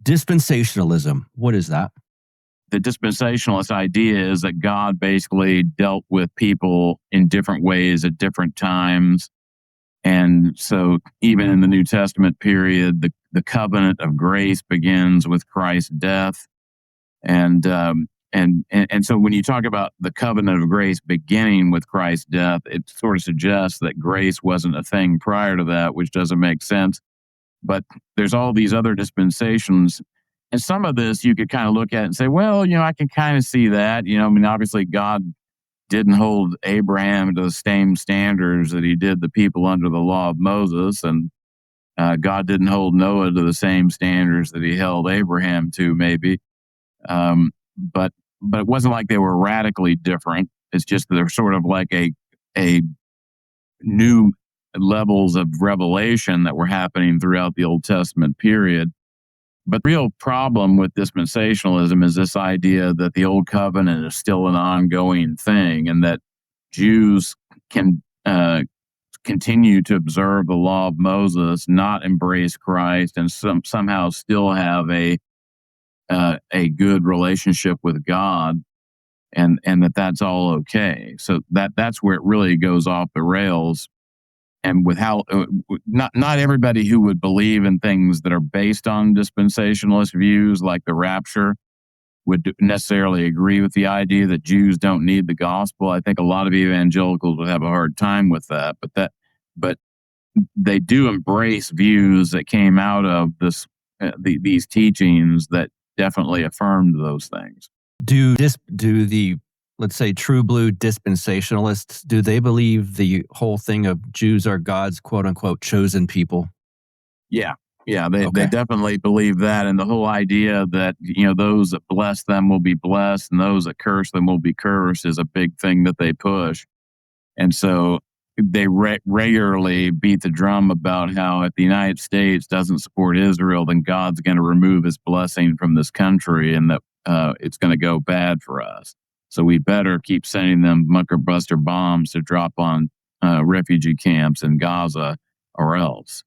Dispensationalism. What is that? The dispensationalist idea is that God basically dealt with people in different ways at different times. And so even in the New Testament period, the covenant of grace begins with Christ's death. And so when you talk about the covenant of grace beginning with Christ's death, it sort of suggests that grace wasn't a thing prior to that, which doesn't make sense. But there's all these other dispensations. And some of this you could kind of look at and say, well, I can kind of see that. Obviously God didn't hold Abraham to the same standards that he did the people under the law of Moses. And God didn't hold Noah to the same standards that he held Abraham to, maybe. But it wasn't like they were radically different. It's just they're sort of like a new levels of revelation that were happening throughout the Old Testament period. But the real problem with dispensationalism is this idea that the Old Covenant is still an ongoing thing and that Jews can continue to observe the law of Moses, not embrace Christ, and somehow still have a good relationship with God, and that's all okay. So that's where it really goes off the rails. And with how not everybody who would believe in things that are based on dispensationalist views, like the rapture, would necessarily agree with the idea that Jews don't need the gospel. I think a lot of evangelicals would have a hard time with that. But they do embrace views that came out of these teachings that definitely affirmed those things. Do the, let's say, true blue dispensationalists, do they believe the whole thing of Jews are God's quote unquote chosen people? Yeah, they definitely believe that. And the whole idea that, those that bless them will be blessed and those that curse them will be cursed is a big thing that they push. And so they regularly beat the drum about how if the United States doesn't support Israel, then God's going to remove his blessing from this country and that it's going to go bad for us. So we better keep sending them bunker buster bombs to drop on refugee camps in Gaza or else.